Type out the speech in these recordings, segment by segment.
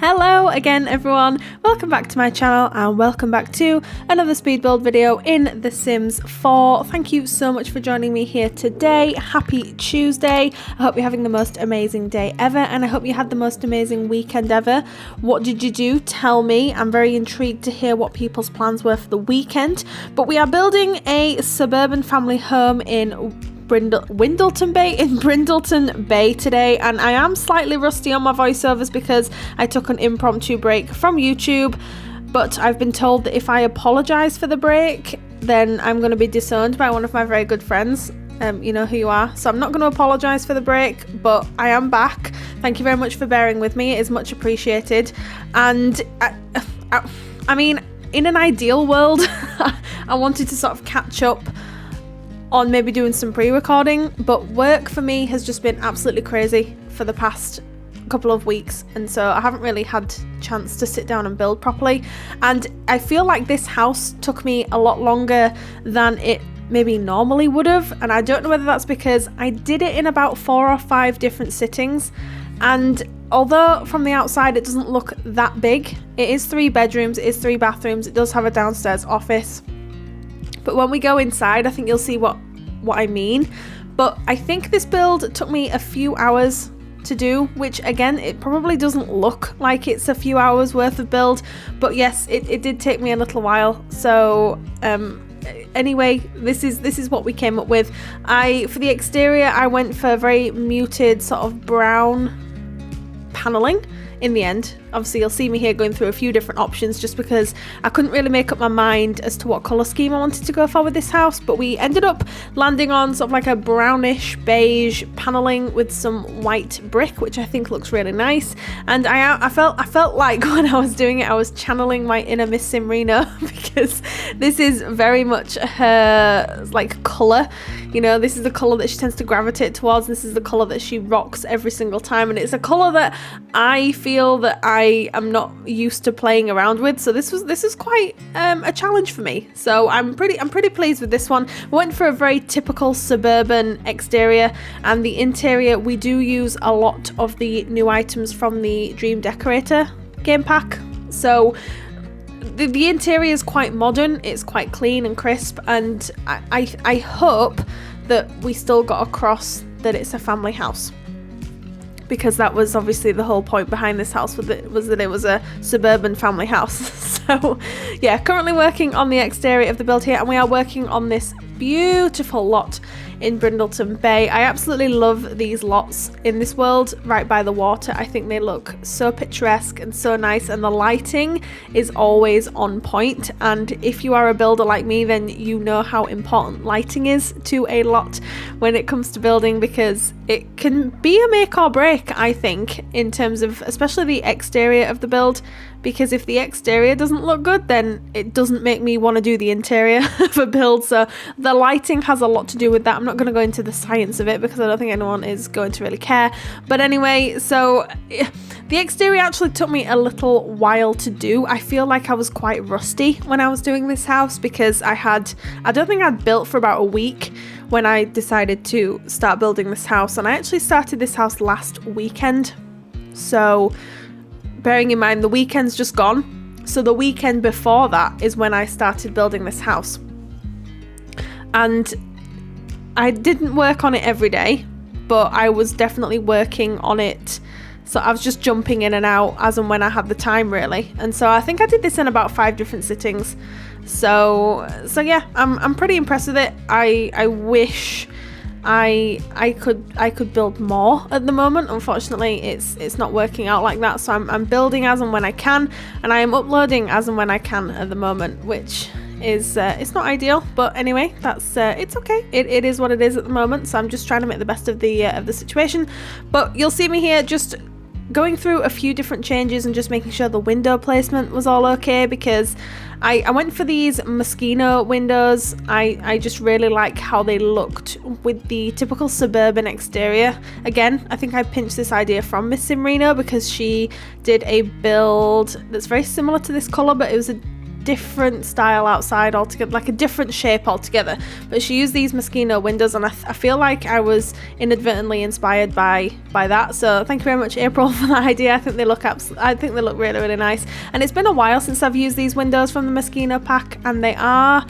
Hello again everyone, welcome back to my channel and welcome back to another speed build video in The Sims 4. Thank you so much for joining me here today. Happy Tuesday. I hope you're having the most amazing day ever and I hope you had the most amazing weekend ever. What did you do? Tell me. I'm very intrigued to hear what people's plans were for the weekend. But we are building a suburban family home in Brindleton Bay today, and I am slightly rusty on my voiceovers because I took an impromptu break from YouTube, but I've been told that if I apologize for the break then I'm going to be disowned by one of my very good friends. You know who you are, so I'm not going to apologize for the break, but I am back. Thank you very much for bearing with me, it is much appreciated. And I mean, in an ideal world I wanted to sort of catch up on maybe doing some pre-recording, but work for me has just been absolutely crazy for the past couple of weeks, and so I haven't really had chance to sit down and build properly. And I feel like this house took me a lot longer than it maybe normally would have, and I don't know whether that's because I did it in about 4 or 5 different sittings, and although from the outside it doesn't look that big, it is 3 bedrooms, it is 3 bathrooms, it does have a downstairs office. But when we go inside, I think you'll see what I mean. But I think this build took me a few hours to do, which again, it probably doesn't look like it's a few hours worth of build. But yes, it did take me a little while. So anyway, this is what we came up with. For the exterior, I went for very muted sort of brown paneling in the end. Obviously you'll see me here going through a few different options just because I couldn't really make up my mind as to what colour scheme I wanted to go for with this house, but we ended up landing on sort of like a brownish beige paneling with some white brick, which I think looks really nice. And I felt like when I was doing it I was channeling my inner Miss Simrino because this is very much her like colour. You know, this is the colour that she tends to gravitate towards, this is the colour that she rocks every single time, and it's a colour that I feel that I am not used to playing around with, so this is quite a challenge for me. So I'm pretty pleased with this one. We went for a very typical suburban exterior, and the interior we do use a lot of the new items from the Dream Decorator game pack. So the interior is quite modern, it's quite clean and crisp, and I hope that we still got across that it's a family house, because that was obviously the whole point behind this house, was that it was a suburban family house. So yeah, currently working on the exterior of the build here, and we are working on this beautiful lot in Brindleton Bay. I absolutely love these lots in this world right by the water. I think they look so picturesque and so nice, and the lighting is always on point. And if you are a builder like me, then you know how important lighting is to a lot when it comes to building, because it can be a make or break, I think, in terms of especially the exterior of the build. Because if the exterior doesn't look good, then it doesn't make me want to do the interior of a build. So the lighting has a lot to do with that. I'm not going to go into the science of it because I don't think anyone is going to really care. But anyway, so the exterior actually took me a little while to do. I feel like I was quite rusty when I was doing this house because I don't think I'd built for about a week when I decided to start building this house. And I actually started this house last weekend. So bearing in mind the weekend's just gone, so the weekend before that is when I started building this house, and I didn't work on it every day, but I was definitely working on it. So I was just jumping in and out as and when I had the time, really. And so I think I did this in about 5 different sittings. So yeah, I'm pretty impressed with it. I wish I could build more at the moment. Unfortunately, it's not working out like that. So I'm building as and when I can, and I am uploading as and when I can at the moment, which is it's not ideal, but anyway, that's it's okay. It is what it is at the moment. So I'm just trying to make the best of the situation. But you'll see me here just going through a few different changes and just making sure the window placement was all okay, because I went for these Moschino windows. I just really like how they looked with the typical suburban exterior. Again, I think I pinched this idea from Miss Simrino because she did a build that's very similar to this colour, but it was a different style outside altogether, like a different shape altogether, but she used these Moschino windows, and I feel like I was inadvertently inspired by that. So thank you very much, April, for that idea. I think they look really, really nice, and it's been a while since I've used these windows from the Moschino pack, and they are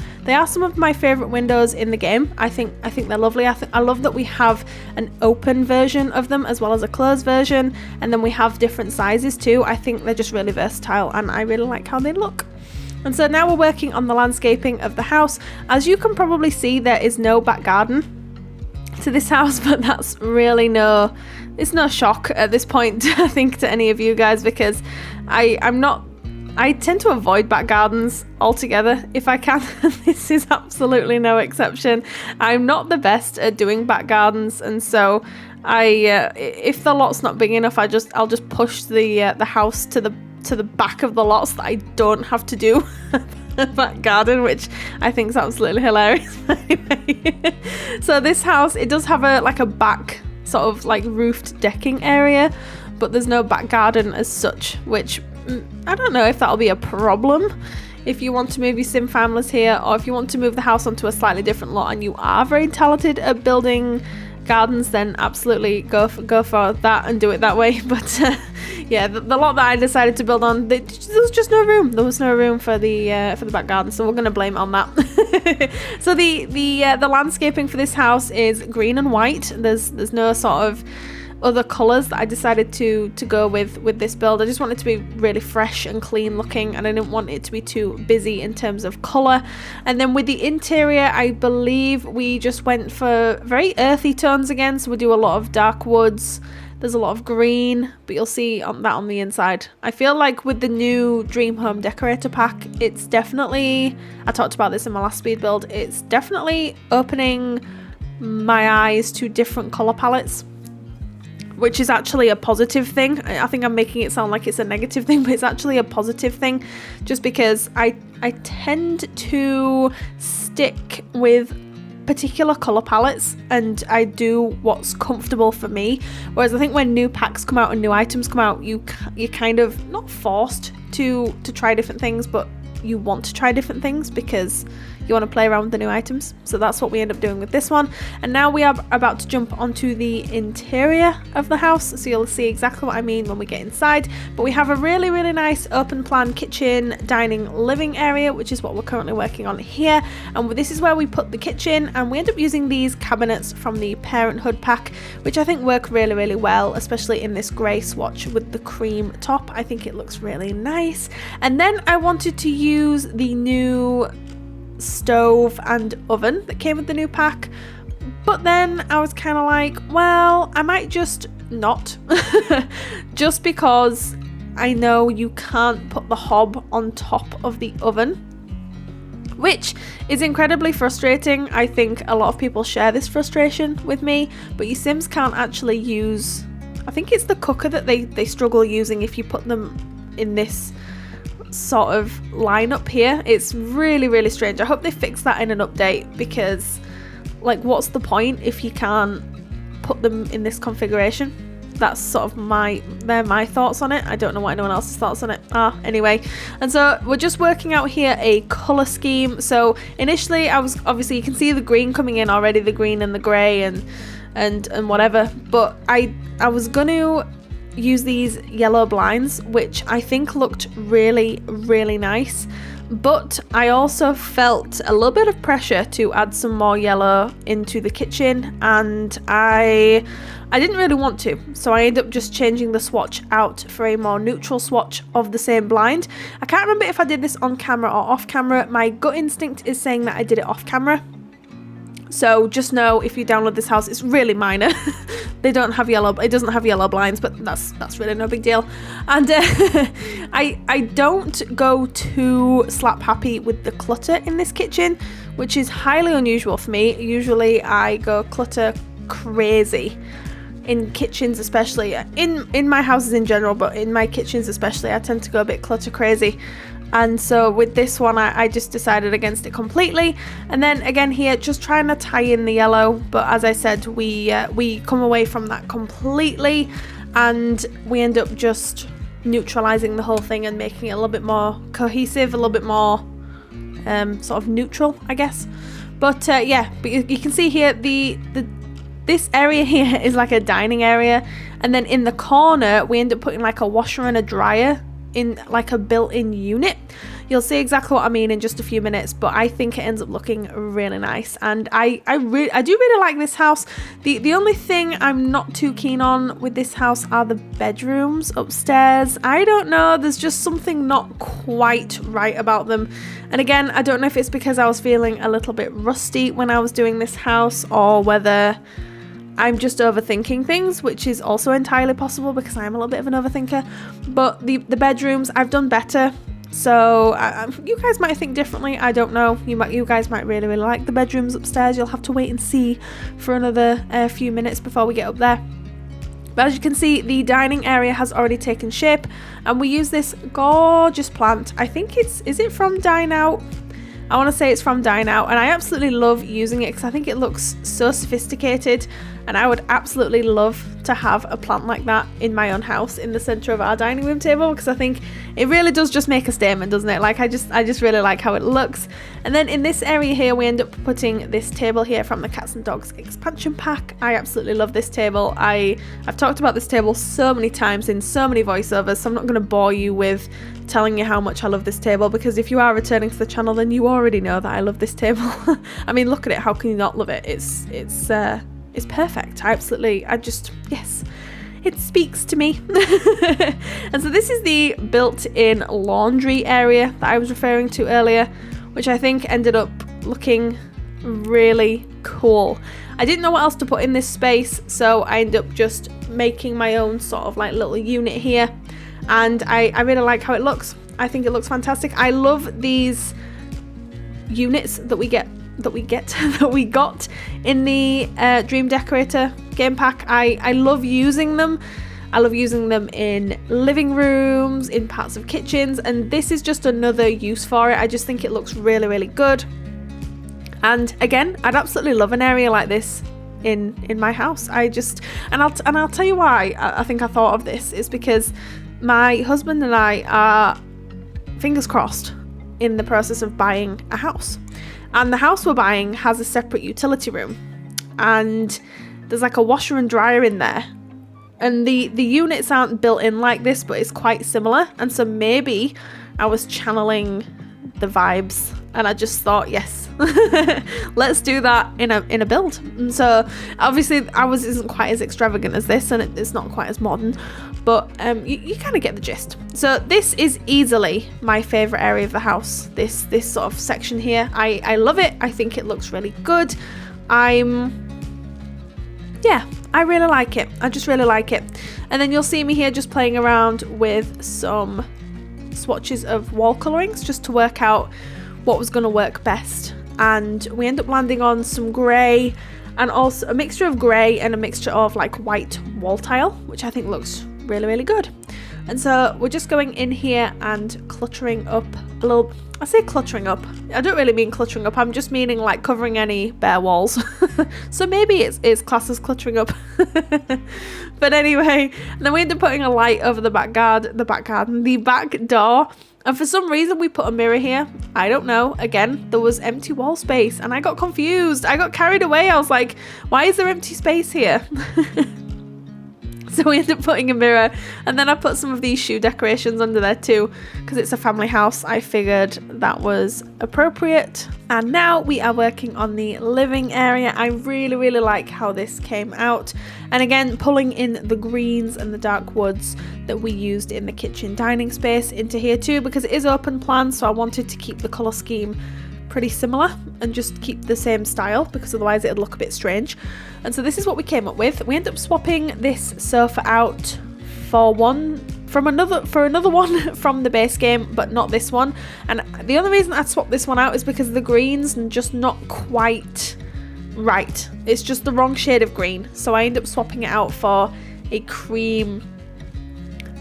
some of my favorite windows in the game. I think they're lovely. I love that we have an open version of them as well as a closed version, and then we have different sizes too. I think they're just really versatile, and I really like how they look. And so now we're working on the landscaping of the house. As you can probably see, there is no back garden to this house, but that's really it's no shock at this point, I think, to any of you guys, because I tend to avoid back gardens altogether if I can. This is absolutely no exception. I'm not the best at doing back gardens, and so if the lot's not big enough, I'll just push the house to the back of the lots that I don't have to do a back garden, which I think is absolutely hilarious. Anyway, so this house, it does have a back sort of like roofed decking area, but there's no back garden as such, which I don't know if that'll be a problem if you want to move your sim families here, or if you want to move the house onto a slightly different lot and you are very talented at building gardens, then absolutely go for that and do it that way. But yeah, the lot that I decided to build on, there was just no room. There was no room for the back garden, so we're going to blame it on that. So the landscaping for this house is green and white. There's no sort of other colours that I decided to go with this build. I just want it to be really fresh and clean looking, and I didn't want it to be too busy in terms of colour. And then with the interior, I believe we just went for very earthy tones again, so we do a lot of dark woods. There's a lot of green, but you'll see that on the inside. I feel like with the new Dream Home Decorator pack, it's definitely, I talked about this in my last speed build, it's definitely opening my eyes to different colour palettes, which is actually a positive thing. I think I'm making it sound like it's a negative thing, but it's actually a positive thing, just because I tend to stick with particular colour palettes and I do what's comfortable for me. Whereas I think when new packs come out and new items come out, you're kind of not forced to try different things, but you want to try different things because you want to play around with the new items. So that's what we end up doing with this one. And now we are about to jump onto the interior of the house, so you'll see exactly what I mean when we get inside. But we have a really, really nice open plan kitchen, dining, living area, which is what we're currently working on here. And this is where we put the kitchen, and we end up using these cabinets from the Parenthood pack, which I think work really, really well, especially in this grey swatch with the cream top. I think it looks really nice. And then I wanted to use the new stove and oven that came with the new pack, but then I was kind of like, well, I might just not just because I know you can't put the hob on top of the oven, which is incredibly frustrating. I think a lot of people share this frustration with me, but your Sims can't actually use, I think it's the cooker that they struggle using if you put them in this sort of lineup here. It's really, really strange. I hope they fix that in an update, because like, what's the point if you can't put them in this configuration? That's sort of my thoughts on it. I don't know what anyone else's thoughts on it are anyway. And so we're just working out here a color scheme. So initially I was, obviously you can see the green coming in already, the green and the gray and whatever, but I was gonna use these yellow blinds, which I think looked really, really nice, but I also felt a little bit of pressure to add some more yellow into the kitchen, and I didn't really want to, so I ended up just changing the swatch out for a more neutral swatch of the same blind. I can't remember if I did this on camera or off camera. My gut instinct is saying that I did it off camera, so just know if you download this house, it's really minor. They don't have yellow, it doesn't have yellow blinds, but that's really no big deal. And I don't go too slap happy with the clutter in this kitchen, which is highly unusual for me. Usually I go clutter crazy in kitchens, especially in my houses in general, but in my kitchens especially, I tend to go a bit clutter crazy. And so with this one, I just decided against it completely. And then again here, just trying to tie in the yellow, but as I said, we come away from that completely, and we end up just neutralizing the whole thing and making it a little bit more cohesive, a little bit more sort of neutral, I guess. But yeah, but you can see here this area here is like a dining area, and then in the corner we end up putting like a washer and a dryer in like a built-in unit. You'll see exactly what I mean in just a few minutes, but I think it ends up looking really nice, and I do really like this house. The only thing I'm not too keen on with this house are the bedrooms upstairs. I don't know, there's just something not quite right about them. And again, I don't know if it's because I was feeling a little bit rusty when I was doing this house, or whether I'm just overthinking things, which is also entirely possible because I am a little bit of an overthinker. But the bedrooms, I've done better. So you guys might think differently, I don't know. You guys might really like the bedrooms upstairs. You'll have to wait and see for another few minutes before we get up there. But as you can see, the dining area has already taken shape, and we use this gorgeous plant. I think is it from Dine Out? I want to say it's from Dine Out, and I absolutely love using it because I think it looks so sophisticated, and I would absolutely love to have a plant like that in my own house in the center of our dining room table, because I think it really does just make a statement, doesn't it? Like I just really like how it looks. And then in this area here we end up putting this table here from the Cats and Dogs expansion pack. I absolutely love this table. I've talked about this table so many times in so many voiceovers, so I'm not going to bore you with telling you how much I love this table, because if you are returning to the channel then you already know that I love this table. I mean, look at it, how can you not love it? It's perfect. Yes, it speaks to me. And so this is the built-in laundry area that I was referring to earlier, which I think ended up looking really cool. I didn't know what else to put in this space, so I ended up just making my own sort of like little unit here, and I really like how it looks. I think it looks fantastic. I love these units that we got in the Dream Decorator game pack. I love using them. I love using them in living rooms, in parts of kitchens, and this is just another use for it. I just think it looks really, really good. And again, I'd absolutely love an area like this in my house. I'll tell you why I think I thought of this. It's because my husband and I are, fingers crossed, in the process of buying a house. And the house we're buying has a separate utility room, and there's like a washer and dryer in there. And the units aren't built in like this, but it's quite similar. And so maybe I was channeling the vibes, and I just thought, yes, let's do that in a build. And so obviously ours isn't quite as extravagant as this, and it's not quite as modern, but you kind of get the gist. So this is easily my favorite area of the house, this sort of section here. I love it. I think it looks really good. I really like it. I just really like it. And then you'll see me here just playing around with some swatches of wall colorings just to work out what was going to work best. And we end up landing on some grey, and also a mixture of grey and a mixture of like white wall tile, which I think looks really, really good. And so we're just going in here and cluttering up a little. I say cluttering up, I don't really mean cluttering up, I'm just meaning like covering any bare walls. So maybe it's classed as cluttering up. But anyway, and then we end up putting a light over the back door. And for some reason we put a mirror here. I don't know. Again, there was empty wall space and I got confused. I got carried away. I was like, why is there empty space here? So we ended up putting a mirror, and then I put some of these shoe decorations under there too, because it's a family house. I figured that was appropriate. And now we are working on the living area. I really, really like how this came out. And again, pulling in the greens and the dark woods that we used in the kitchen dining space into here too, because it is open plan, so I wanted to keep the colour scheme pretty similar and just keep the same style, because otherwise it'd look a bit strange. And so this is what we came up with. We ended up swapping this sofa out for another one from the base game, but not this one. And the only reason I swapped this one out is because the green's just not quite right. It's just the wrong shade of green. So I ended up swapping it out for a cream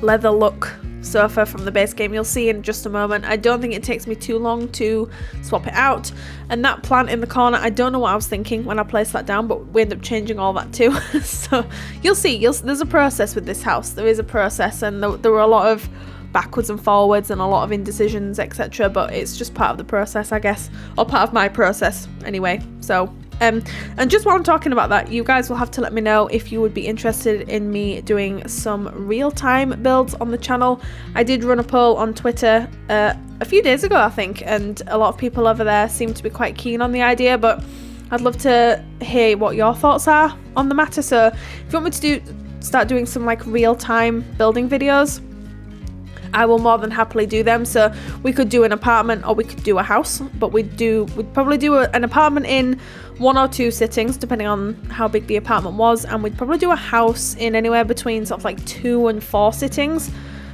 leather look sofa from the base game. You'll see in just a moment. I don't think it takes me too long to swap it out. And that plant in the corner, I don't know what I was thinking when I placed that down, but we end up changing all that too. So you'll see, there's a process with this house. There is a process, and there were a lot of backwards and forwards and a lot of indecisions, etc., but it's just part of the process, I guess, or part of my process anyway. So and just while I'm talking about that, you guys will have to let me know if you would be interested in me doing some real-time builds on the channel. I did run a poll on Twitter a few days ago, I think, and a lot of people over there seem to be quite keen on the idea, but I'd love to hear what your thoughts are on the matter. So if you want me to start doing some like real-time building videos, I will more than happily do them. So we could do an apartment or we could do a house, but we'd probably do an apartment in 1 or 2 sittings depending on how big the apartment was, and we'd probably do a house in anywhere between sort of like 2 and 4 sittings,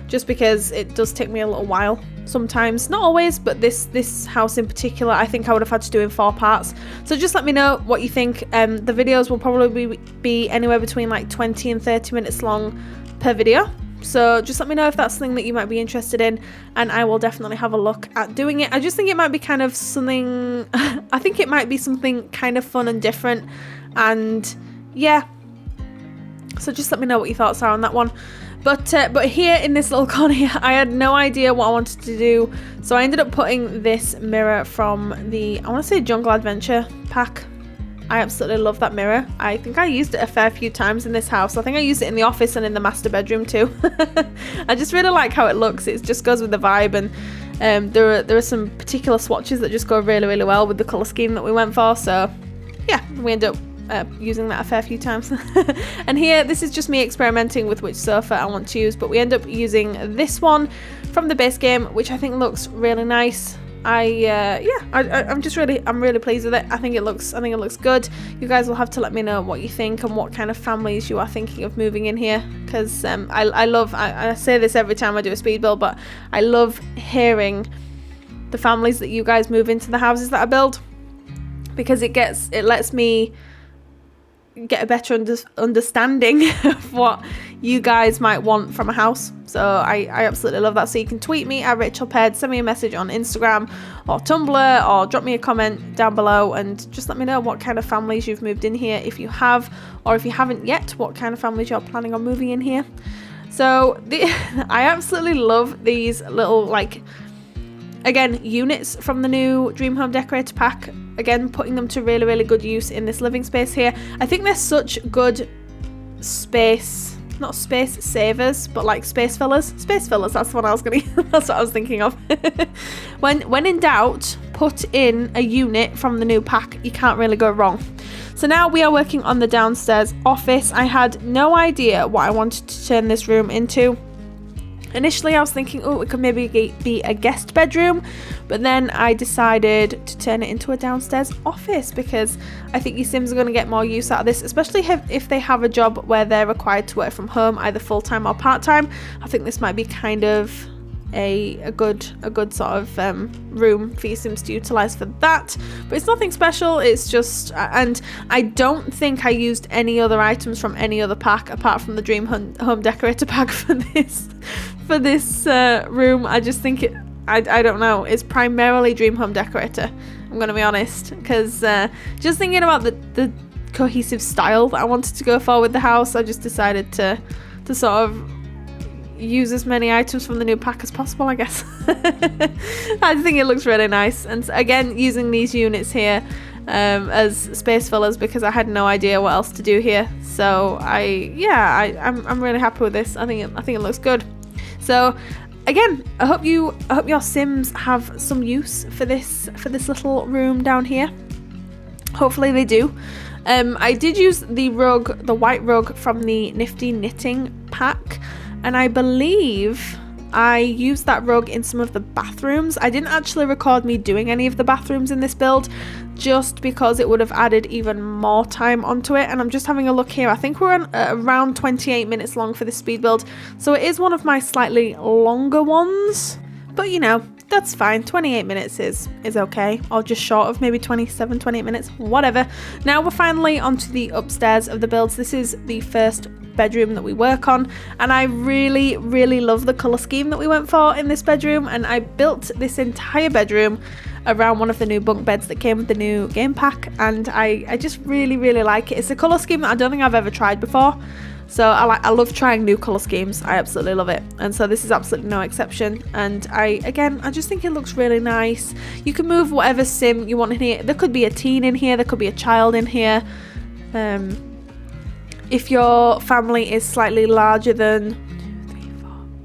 just because it does take me a little while sometimes, not always, but this house in particular I think I would have had to do in 4 parts. So just let me know what you think. The videos will probably be anywhere between like 20 and 30 minutes long per video. So just let me know if that's something that you might be interested in, and I will definitely have a look at doing it. I just think it might be kind of something, I think it might be something kind of fun and different, and yeah. So just let me know what your thoughts are on that one. But here in this little corner here, I had no idea what I wanted to do. So I ended up putting this mirror from the, I want to say Jungle Adventure pack. I absolutely love that mirror. I think I used it a fair few times in this house. I think I used it in the office and in the master bedroom too. I just really like how it looks. It just goes with the vibe, and there are some particular swatches that just go really, really well with the colour scheme that we went for. So yeah, we end up using that a fair few times. And here, this is just me experimenting with which sofa I want to use, but we end up using this one from the base game, which I think looks really nice. I'm really pleased with it. I think it looks good. You guys will have to let me know what you think and what kind of families you are thinking of moving in here, because I say this every time I do a speed build, but I love hearing the families that you guys move into the houses that I build, because it lets me get a better understanding of what you guys might want from a house. So I absolutely love that. So you can tweet me at RachelPedd, send me a message on Instagram or Tumblr, or drop me a comment down below and just let me know what kind of families you've moved in here, if you have, or if you haven't yet, what kind of families you're planning on moving in here. So I absolutely love these little, like, again, units from the new Dream Home Decorator pack. Again, putting them to really, really good use in this living space here. I think they're such good space, not space savers, but like space fillers. Space fillers, that's what I was that's what I was thinking of. When in doubt, put in a unit from the new pack. You can't really go wrong. So now we are working on the downstairs office. I had no idea what I wanted to turn this room into. Initially I was thinking, oh, it could maybe be a guest bedroom, but then I decided to turn it into a downstairs office, because I think your Sims are going to get more use out of this, especially if they have a job where they're required to work from home, either full-time or part-time. I think this might be kind of a good sort of room for your Sims to utilize for that. But it's nothing special, it's just, and I don't think I used any other items from any other pack apart from the Dream Home Decorator pack for this room. I just think I don't know, it's primarily Dream Home Decorator, I'm gonna be honest, because just thinking about the cohesive style that I wanted to go for with the house, I just decided to sort of use as many items from the new pack as possible, I guess. I think it looks really nice, and again, using these units here as space fillers, because I had no idea what else to do here. So I'm really happy with this. I think it looks good. So again, I hope your Sims have some use for this little room down here. Hopefully they do. I did use the white rug from the Nifty Knitting pack, and I believe I used that rug in some of the bathrooms. I didn't actually record me doing any of the bathrooms in this build, just because it would have added even more time onto it. And I'm just having a look here. I think we're on around 28 minutes long for this speed build, so it is one of my slightly longer ones, but you know, that's fine. 28 minutes is okay, or just short of maybe 28 minutes, whatever. Now we're finally onto the upstairs of the builds. This is the first bedroom that we work on, and I really love the colour scheme that we went for in this bedroom. And I built this entire bedroom around one of the new bunk beds that came with the new game pack, and I just really like it. It's a colour scheme that I don't think I've ever tried before, so I love trying new colour schemes. I absolutely love it, and so this is absolutely no exception. And I just think it looks really nice. You can move whatever sim you want in here. There could be a teen in here, there could be a child in here. If your family is slightly larger than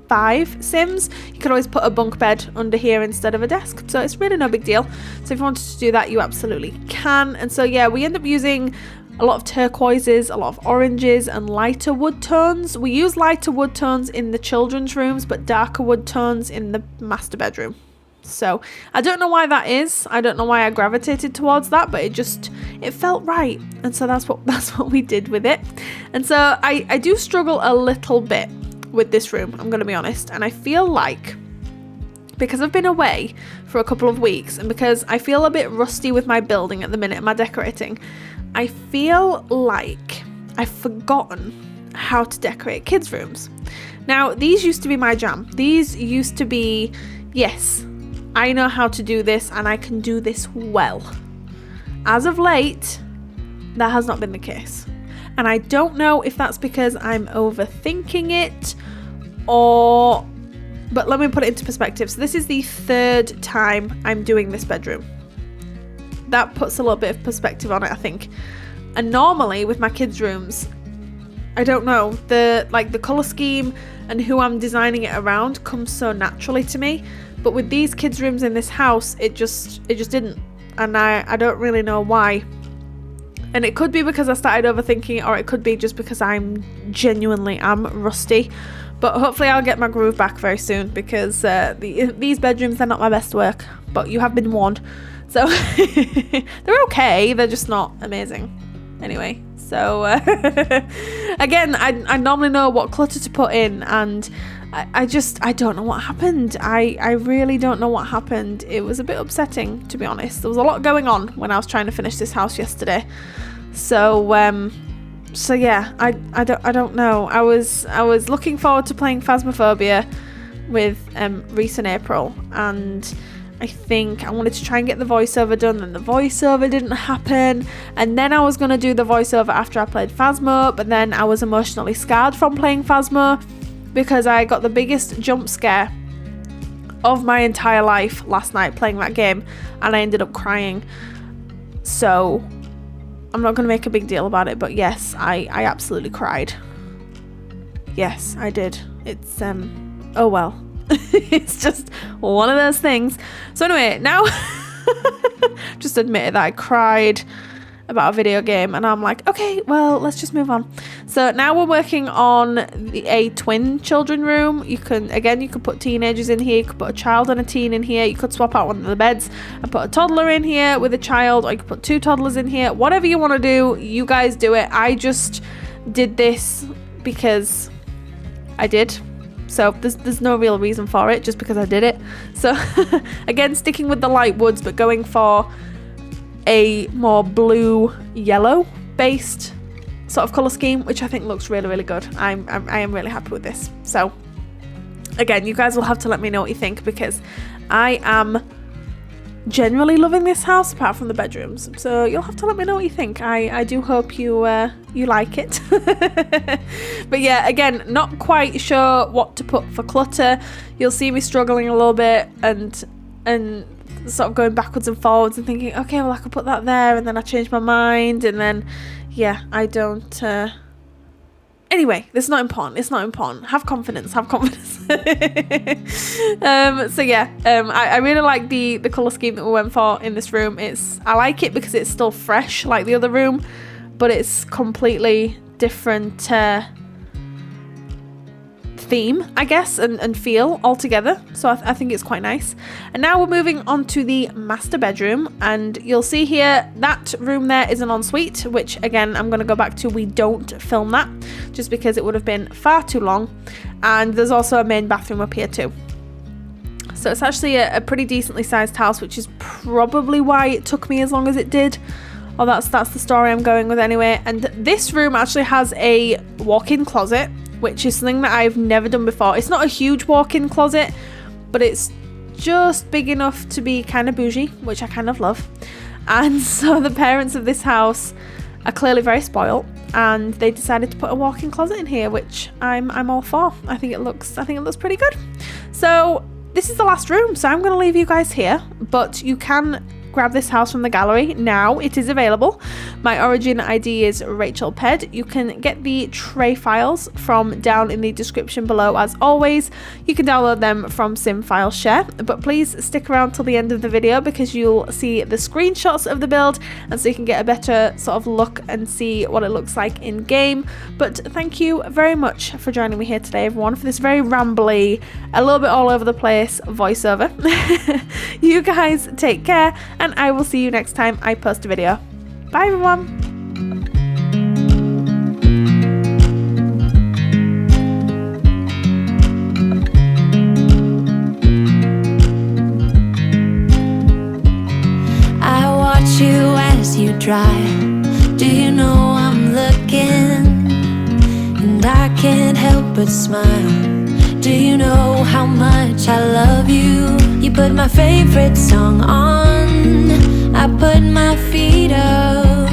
5 sims, you can always put a bunk bed under here instead of a desk, so it's really no big deal. So if you wanted to do that, you absolutely can. And so yeah, we end up using a lot of turquoises, a lot of oranges, and lighter wood tones. We use lighter wood tones in the children's rooms, but darker wood tones in the master bedroom. So I don't know why that is. I don't know why I gravitated towards that, but it felt right, and so that's what we did with it. And so I do struggle a little bit with this room, I'm gonna be honest, and I feel like, because I've been away for a couple of weeks, and because I feel a bit rusty with my building at the minute, my decorating, I feel like I've forgotten how to decorate kids' rooms. Now, these used to be my jam. These used to be, yes, I know how to do this, and I can do this well. As of late, that has not been the case. And I don't know if that's because I'm overthinking it but let me put it into perspective. So this is the 3rd time I'm doing this bedroom. That puts a little bit of perspective on it, I think. And normally with my kids' rooms, I don't know, the colour scheme and who I'm designing it around comes so naturally to me. But with these kids' rooms in this house, it just didn't. And I don't really know why. And it could be because I started overthinking it, or it could be just because I'm genuinely rusty. But hopefully I'll get my groove back very soon, because these bedrooms, they're not my best work. But you have been warned. So they're okay, they're just not amazing. Anyway, so again, I normally know what clutter to put in, and I don't know what happened. I really don't know what happened. It was a bit upsetting, to be honest. There was a lot going on when I was trying to finish this house yesterday. So yeah, I don't know. I was looking forward to playing Phasmophobia with Reese and April, and I think I wanted to try and get the voiceover done, and the voiceover didn't happen. And then I was going to do the voiceover after I played Phasmo, but then I was emotionally scarred from playing Phasmo, because I got the biggest jump scare of my entire life last night playing that game, and I ended up crying. So I'm not going to make a big deal about it, but yes, I absolutely cried. Yes, I did. It's oh well. It's just one of those things. So anyway, now just admitted that I cried about a video game, and I'm like, okay, well, let's just move on. So now we're working on a twin children room. You can put teenagers in here, you could put a child and a teen in here, you could swap out one of the beds and put a toddler in here with a child, or you could put 2 toddlers in here. Whatever you want to do, you guys do it. I just did this because I did. So there's no real reason for it, just because I did it. So again, sticking with the light woods, but going for a more blue yellow based sort of colour scheme, which I think looks really good. I am really happy with this. So again, you guys will have to let me know what you think, because I am generally loving this house apart from the bedrooms. So you'll have to let me know what you think. I do hope you like it. But yeah, again, not quite sure what to put for clutter. You'll see me struggling a little bit and sort of going backwards and forwards and thinking, okay, well, I could put that there, and then I change my mind, and then yeah, I don't anyway, it's not important. Have confidence. So yeah, I really like the colour scheme that we went for in this room. I like it because it's still fresh like the other room, but it's completely different theme, I guess, and feel altogether. So I think it's quite nice. And now we're moving on to the master bedroom, and you'll see here that room there is an ensuite, which again, I'm going to go back to. We don't film that just because it would have been far too long. And there's also a main bathroom up here too. So it's actually a pretty decently sized house, which is probably why it took me as long as it did. Well, that's the story I'm going with anyway. And this room actually has a walk-in closet, which is something that I've never done before. It's not a huge walk-in closet, but it's just big enough to be kind of bougie, which I kind of love. And so the parents of this house are clearly very spoiled, and they decided to put a walk-in closet in here, which I'm all for. I think it looks pretty good. So this is the last room, so I'm going to leave you guys here, but you can grab this house from the gallery now. It is available. My origin ID is RachelPedd. You can get the tray files from down in the description below. As always, you can download them from SimFileShare, but please stick around till the end of the video because you'll see the screenshots of the build, and so you can get a better sort of look and see what it looks like in game. But thank you very much for joining me here today, everyone, for this very rambly, a little bit all over the place voiceover. You guys take care, and I will see you next time I post a video. Bye everyone! I watch you as you drive. Do you know I'm looking? And I can't help but smile. Do you know how much I love you? You put my favorite song on, I put my feet up,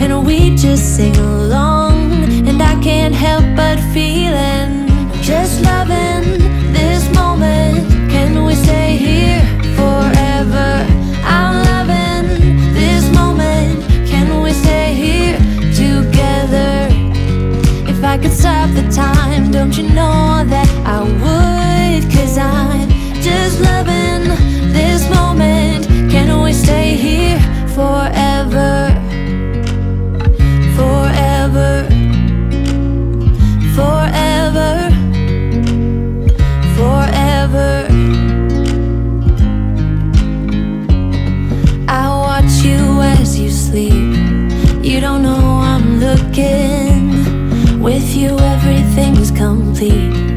and we just sing along. And I can't help but feeling, just loving this moment. Can we stay here forever? I'm loving this moment. Can we stay here together? If I could stop the time, don't you know that I would? 'Cause I'm just loving this moment. Can we stay here forever? Forever. Forever. Forever. I watch you as you sleep. You don't know I'm looking. With you everything's complete.